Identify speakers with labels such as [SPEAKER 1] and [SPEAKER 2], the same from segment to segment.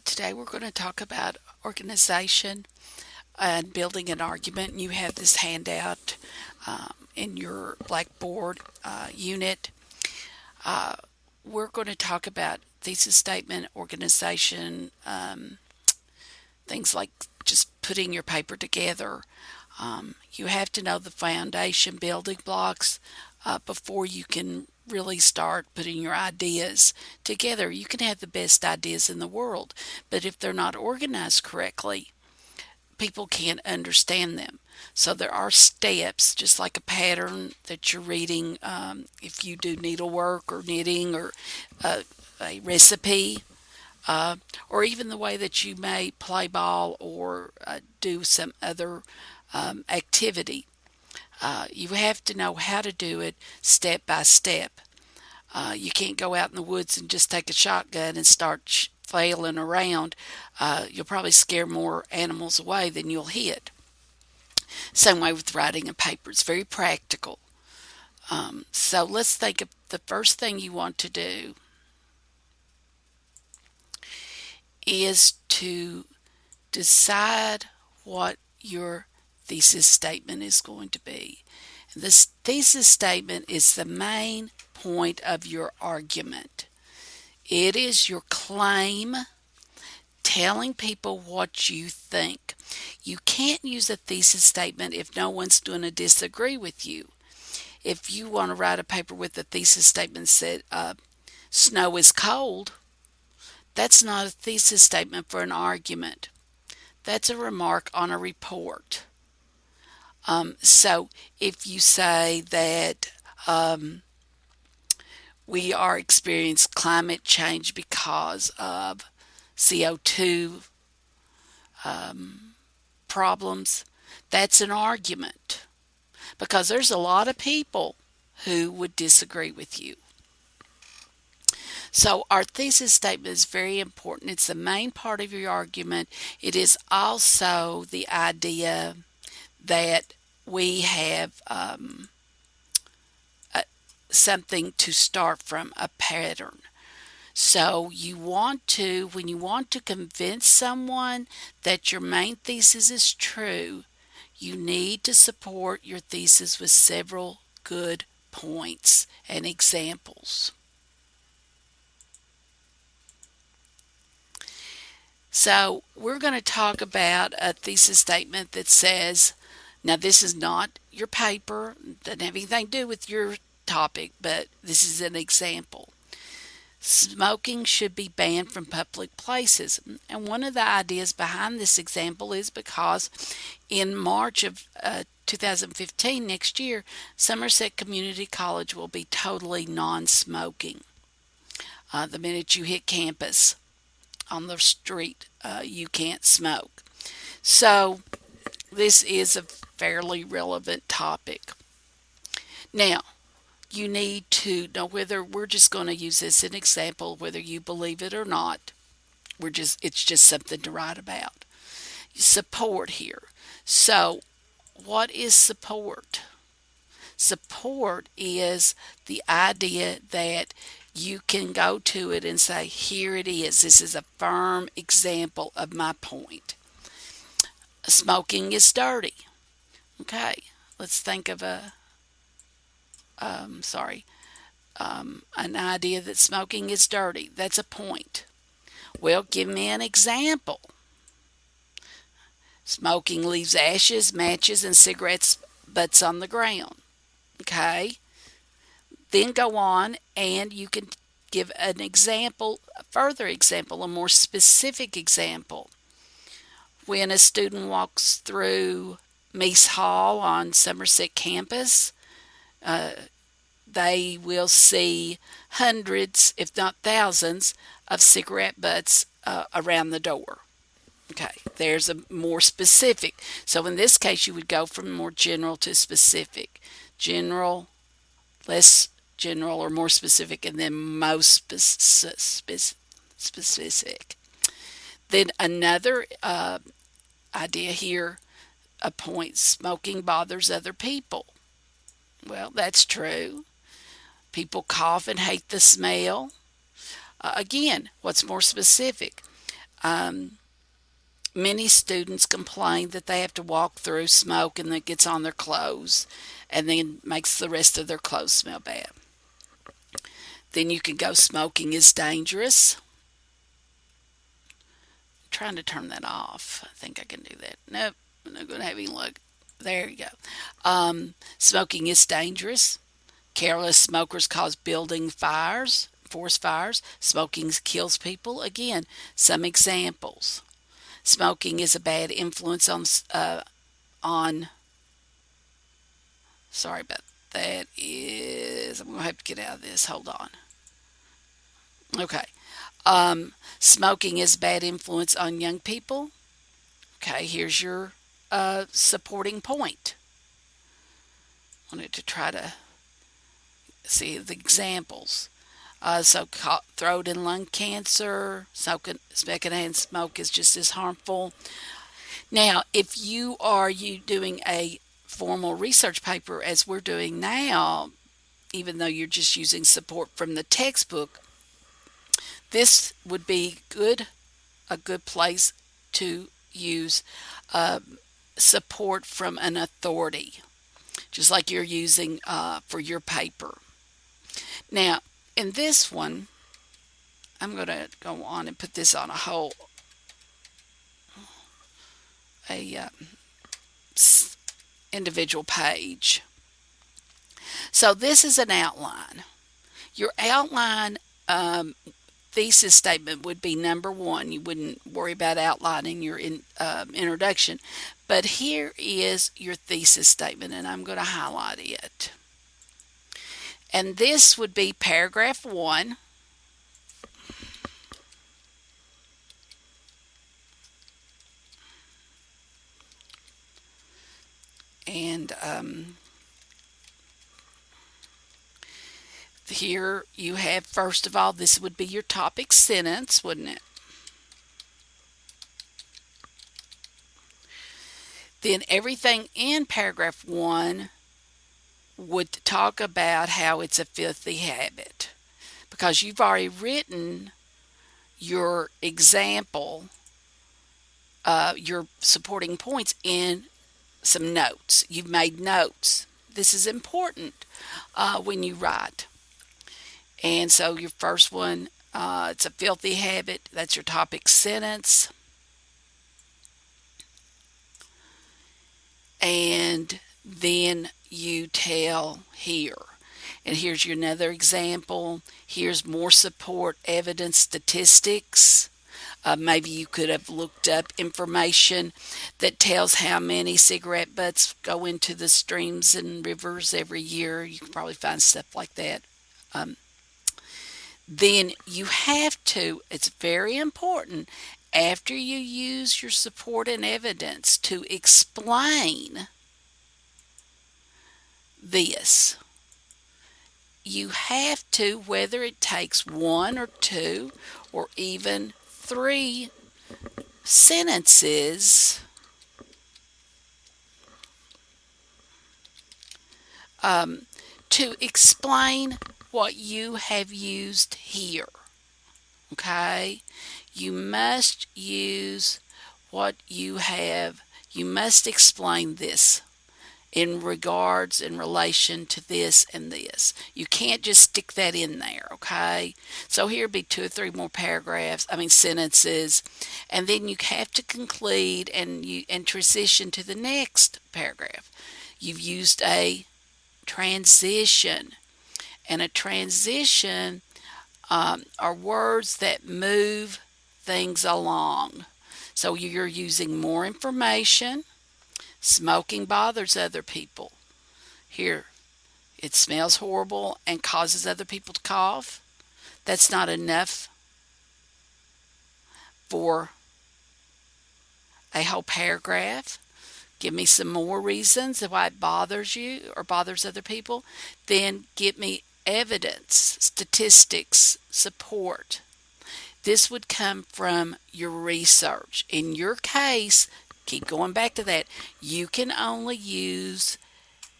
[SPEAKER 1] Today we're going to talk about organization and building an argument. And you have this handout in your Blackboard unit. Uh, we're going to talk about thesis statement, organization, things like just putting your paper together. You have to know the foundation building blocks before you can really start putting your ideas together. You can have the best ideas in the world, but if they're not organized correctly, people can't understand them. So there are steps, just like a pattern that you're reading. If you do needlework or knitting or a recipe, uh, or even the way that you may play ball or do some other activity. You have to know how to do it step by step. You can't go out in the woods and just take a shotgun and start flailing around. You'll probably scare more animals away than you'll hit. Same way with writing a paper. It's very practical. So let's think of the first thing you want to do is to decide what your thesis statement is going to be. This thesis statement is the main point of your argument. It is your claim telling people what you think. You can't use a thesis statement if no one's going to disagree with you. If you want to write a paper with a thesis statement that said, snow is cold, that's not a thesis statement for an argument. That's a remark on a report. So if you say that we are experiencing climate change because of CO2 problems, that's an argument because there's a lot of people who would disagree with you. So our thesis statement is very important. It's the main part of your argument. It is also the idea that we have something to start from, a pattern. So when you want to convince someone that your main thesis is true, you need to support your thesis with several good points and examples. So we're going to talk about a thesis statement that says, now this is not your paper, doesn't have anything to do with your topic, but this is an example. Smoking should be banned from public places. And one of the ideas behind this example is because in March of 2015, next year, Somerset Community College will be totally non-smoking. The minute you hit campus on the street, you can't smoke. So this is a fairly relevant topic. Now, you need to know whether we're just going to use this as an example, whether you believe it or not. It's just something to write about. Support here. So, what is support? Support is the idea that you can go to it and say, here it is. This is a firm example of my point. Smoking is dirty. Okay, let's think of an idea that smoking is dirty. That's a point. Well, give me an example. Smoking leaves ashes, matches, and cigarettes butts on the ground. Okay? Then go on and you can give an example, a further example, a more specific example. When a student walks through Meese Hall on Somerset campus, they will see hundreds, if not thousands, of cigarette butts around the door. Okay, there's a more specific. So in this case, you would go from more general to specific. General, less general, or more specific, and then most specific. Then another idea here, a point, smoking bothers other people. Well, that's true. People cough and hate the smell. Again, what's more specific? Many students complain that they have to walk through smoke and that gets on their clothes and then makes the rest of their clothes smell bad. Then you can go smoking is dangerous. I'm trying to turn that off. I think I can do that. Nope, I'm not going to have any luck. There you go. Smoking is dangerous. Careless smokers cause building fires, forest fires. Smoking kills people. Again, some examples. Smoking is a bad influence on. Sorry about that. I'm gonna have to get out of this. Hold on. Okay. Smoking is a bad influence on young people. Okay. Here's your supporting point. I wanted to try to see the examples. Throat and lung cancer, secondhand smoke is just as harmful. Now, if you doing a formal research paper as we're doing now, even though you're just using support from the textbook, this would be a good place to use support from an authority, just like you're using for your paper. Now, in this one, I'm going to go on and put this on a individual page. So this is an outline. Your outline thesis statement would be number one. You wouldn't worry about outlining your introduction. But here is your thesis statement, and I'm going to highlight it. And this would be paragraph 1. And here you have, first of all, this would be your topic sentence, wouldn't it? Then everything in paragraph 1 would talk about how it's a filthy habit, because you've already written your example, your supporting points in some notes. You've made notes. This is important when you write. And so your first one, it's a filthy habit. That's your topic sentence. And then you tell here. And here's your another example. Here's more support, evidence, statistics. Maybe you could have looked up information that tells how many cigarette butts go into the streams and rivers every year. You can probably find stuff like that. Then you have to, it's very important, after you use your support and evidence, to explain this. You have to, whether it takes 1 or 2 or even 3 sentences, to explain what you have used here. Okay? You must use what you have. You must explain this in relation to this and this. You can't just stick that in there, okay? So here would be 2 or 3 more sentences, and then you have to conclude and transition to the next paragraph. You've used a transition, and a transition are words that move things along. So you're using more information. Smoking bothers other people. Here, it smells horrible and causes other people to cough. That's not enough for a whole paragraph. Give me some more reasons why it bothers you or bothers other people. Then give me evidence, statistics, support. This would come from your research. In your case, keep going back to that, you can only use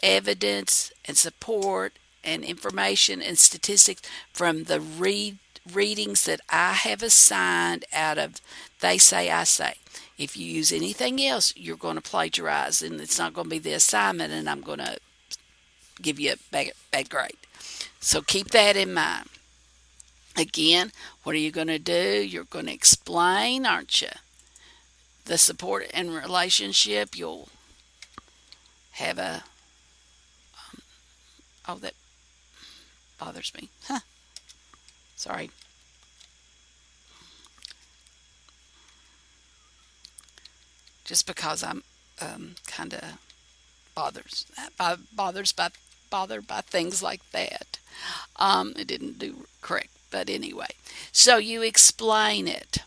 [SPEAKER 1] evidence and support and information and statistics from the readings that I have assigned out of They Say, I Say. If you use anything else, you're going to plagiarize, and it's not going to be the assignment, and I'm going to give you a bad grade. So keep that in mind. Again, what are you going to do? You're going to explain, aren't you? The support and relationship. You'll have a. Oh, that bothers me. Huh. Sorry. Just because I'm kind of bothers by bothered by things like that. It didn't do correct, but anyway. So you explain it,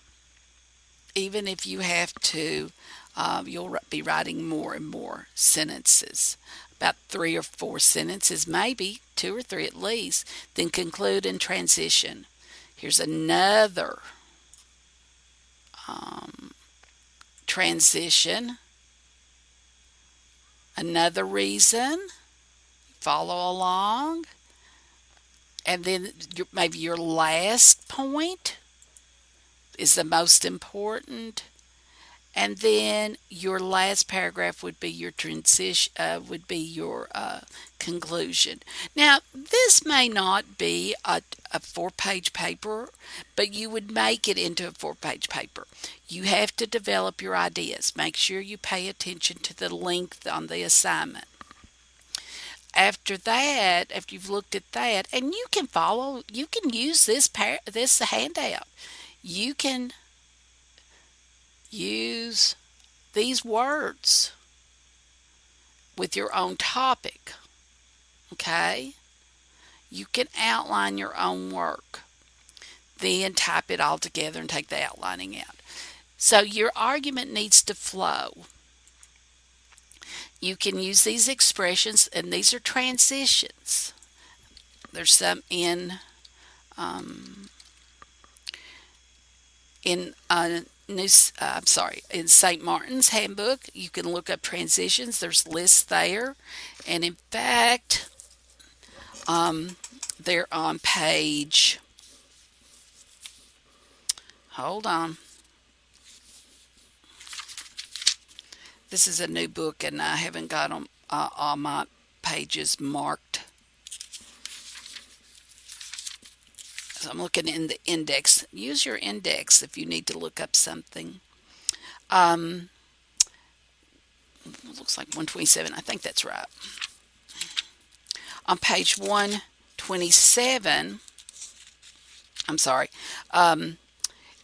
[SPEAKER 1] even if you have to. You'll be writing more and more sentences, about 3 or 4 sentences, maybe 2 or 3 at least. Then conclude and transition. Here's another transition. Another reason. Follow along. And then maybe your last point is the most important. And then your last paragraph would be your transition, would be your conclusion. Now, this may not be a 4-page paper, but you would make it into a 4-page paper. You have to develop your ideas. Make sure you pay attention to the length on the assignment. After that, after you've looked at that, and you can follow, you can use this handout. You can use these words with your own topic. Okay? You can outline your own work. Then type it all together and take the outlining out. So your argument needs to flow. You can use these expressions, and these are transitions. There's some in in St. Martin's Handbook. You can look up transitions. There's lists there, and in fact, they're on page. Hold on. This is a new book, and I haven't got them all my pages marked. So I'm looking in the index. Use your index if you need to look up something. Looks like 127. I think that's right. On page 127, I'm sorry,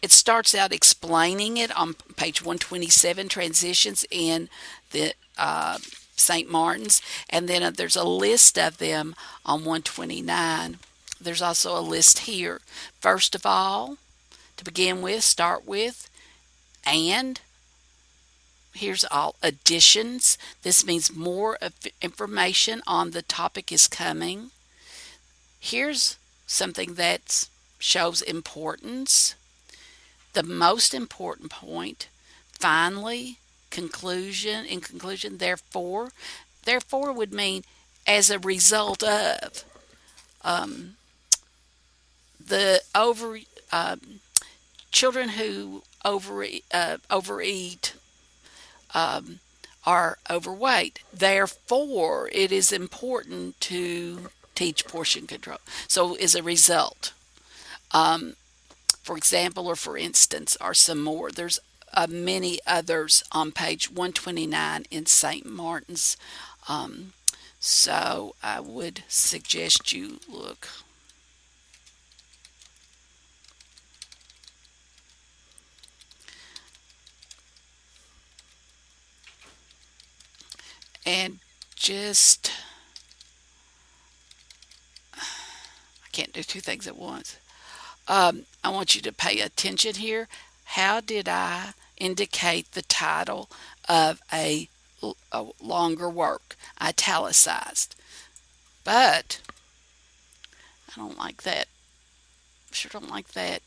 [SPEAKER 1] it starts out explaining it on page 127, transitions in the St. Martin's, and then there's a list of them on 129. There's also a list here. First of all, to begin with, start with, and here's all additions. This means more information on the topic is coming. Here's something that shows importance. The most important point, finally, conclusion, in conclusion, therefore. Therefore would mean as a result of. The children who overeat are overweight. Therefore, it is important to teach portion control. So, as a result, for example, or for instance, or some more. There's many others on page 129 in St. Martin's. So, I would suggest you look. And just, I can't do 2 things at once. I want you to pay attention here. How did I indicate the title of a longer work? Italicized. But I don't like that. Sure don't like that.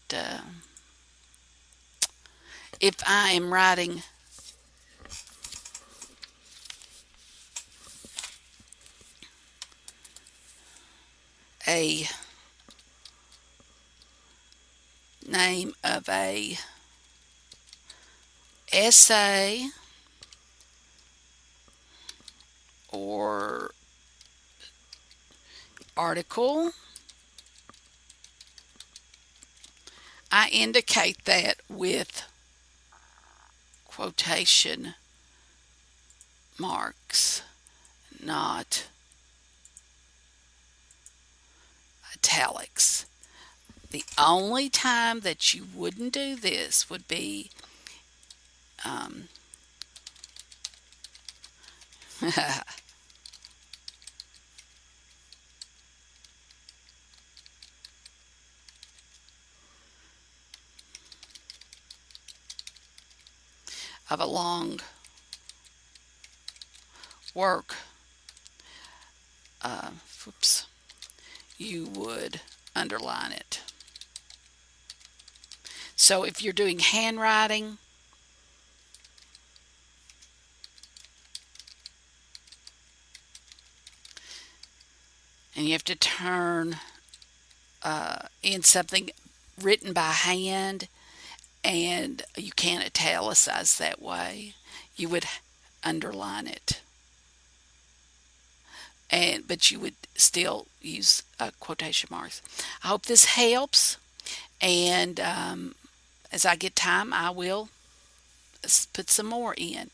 [SPEAKER 1] If I am writing a name of a essay or article, I indicate that with quotation marks, not italics. The only time that you wouldn't do this would be um, of a long work. Uh, Oops, you would underline it. So if you're doing handwriting, and you have to turn in something written by hand, and you can't italicize that way, you would underline it. But you would still use quotation marks. I hope this helps, and as I get time, I will put some more in.